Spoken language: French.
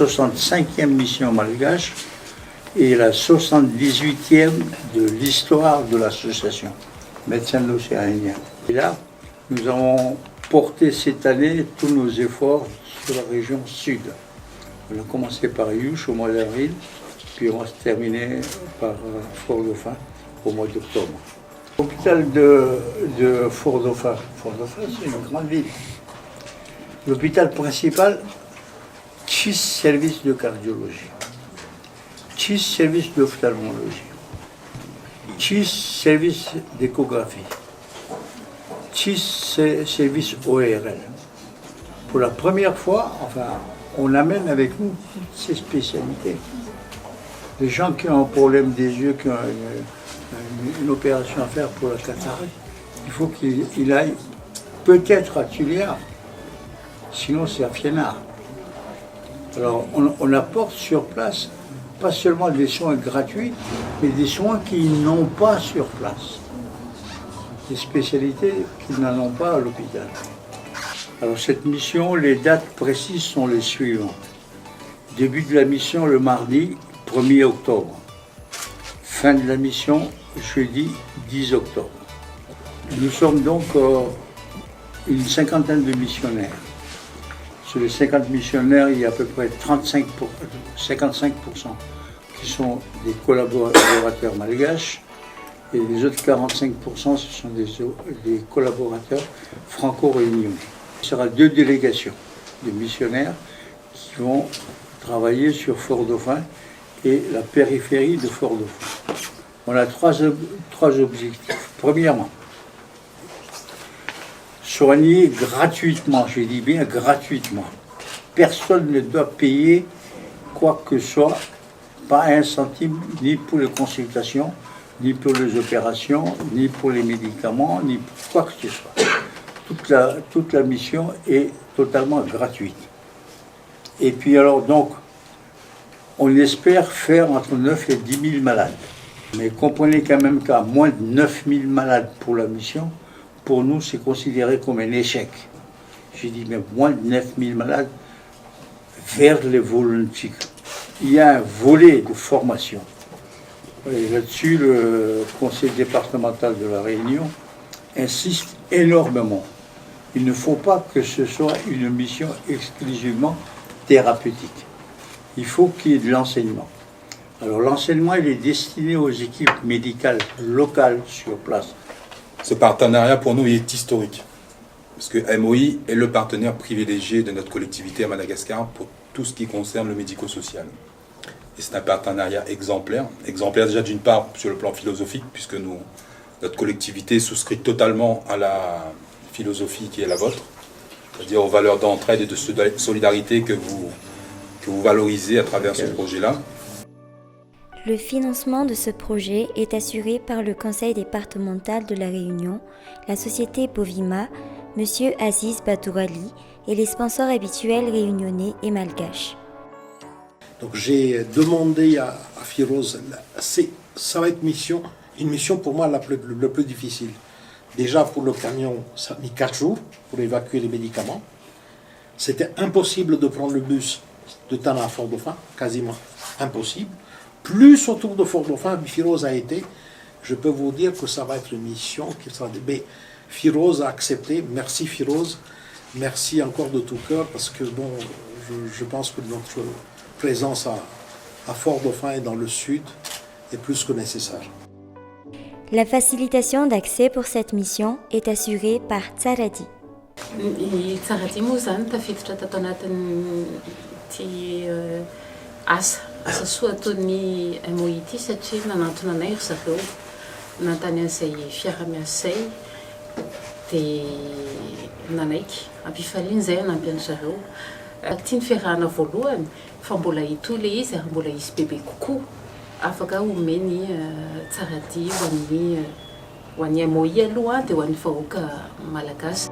65e mission malgache et la 78e de l'histoire de l'association Médecins de l'Océan Indien. Et là, nous avons porté cette année tous nos efforts sur la région sud. On a commencé par Yush au mois d'avril, puis on va se terminer par Fort-Dauphin au mois d'octobre. L'hôpital de Fort-Dauphin, c'est une grande ville. L'hôpital principal, 6 services de cardiologie, 6 services d'ophtalmologie, 6 services d'échographie, 6 services ORL. Pour la première fois, on amène avec nous toutes ces spécialités. Les gens qui ont un problème des yeux, qui ont une opération à faire pour la cataracte, il faut qu'il aille peut-être à Tuliard, sinon c'est à Fiénard. Alors on apporte sur place pas seulement des soins gratuits, mais des soins qu'ils n'ont pas sur place. Des spécialités qu'ils n'en ont pas à l'hôpital. Alors cette mission, les dates précises sont les suivantes. Début de la mission le mardi 1er octobre. Fin de la mission jeudi 10 octobre. Nous sommes donc une cinquantaine de missionnaires. Sur les 50 missionnaires, il y a à peu près 55% qui sont des collaborateurs malgaches et les autres 45% ce sont des collaborateurs franco-réunionnais. Il y aura 2 délégations de missionnaires qui vont travailler sur Fort-Dauphin et la périphérie de Fort-Dauphin. On a trois objectifs. Premièrement, soigner gratuitement, je dis bien gratuitement. Personne ne doit payer quoi que ce soit, pas un centime, ni pour les consultations, ni pour les opérations, ni pour les médicaments, ni pour quoi que ce soit. Toute la mission est totalement gratuite. Et puis alors donc, on espère faire entre 9 et 10 000 malades. Mais comprenez quand même qu'à moins de 9 000 malades pour la mission, pour nous, c'est considéré comme un échec. J'ai dit, mais moins de 9 000 malades vers les volontiers. Il y a un volet de formation. Et là-dessus, le conseil départemental de la Réunion insiste énormément. Il ne faut pas que ce soit une mission exclusivement thérapeutique. Il faut qu'il y ait de l'enseignement. Alors l'enseignement, il est destiné aux équipes médicales locales sur place. Ce partenariat pour nous est historique, parce que MOI est le partenaire privilégié de notre collectivité à Madagascar pour tout ce qui concerne le médico-social. Et c'est un partenariat exemplaire déjà d'une part sur le plan philosophique, puisque notre collectivité souscrit totalement à la philosophie qui est la vôtre, c'est-à-dire aux valeurs d'entraide et de solidarité que vous valorisez à travers ce projet-là. Le financement de ce projet est assuré par le Conseil départemental de la Réunion, la société Bovima, M. Aziz Batourali et les sponsors habituels réunionnais et malgaches. Donc j'ai demandé à Firoz, ça va être une mission pour moi la plus difficile. Déjà pour le camion, ça a mis 4 jours pour évacuer les médicaments. C'était impossible de prendre le bus de Tana à Fort-Dauphin, quasiment impossible. Plus autour de Fort-Dauphin, Firoz a été, je peux vous dire que ça va être une mission qui sera... Mais Firoz a accepté, merci Firoz, merci encore de tout cœur, parce que bon, je pense que notre présence à Fort-Dauphin et dans le sud est plus que nécessaire. La facilitation d'accès pour cette mission est assurée par Tsaradi. Tsaradi moa zany tafiditra tato anatin'ity asa soa ataon'ny MOI ity satria nanantona anay ry zareo nantany an'izay fiara-miasay dia nanaiky ampifaliana izay hanampy an zareo. Tiany fiarahana voalohany fa mbola hito le izy ary mbola izy bebe kokoa afaka omeny Tsaradi ho an'ny MOI aloha dia ho an'ny vahoaka malagasy.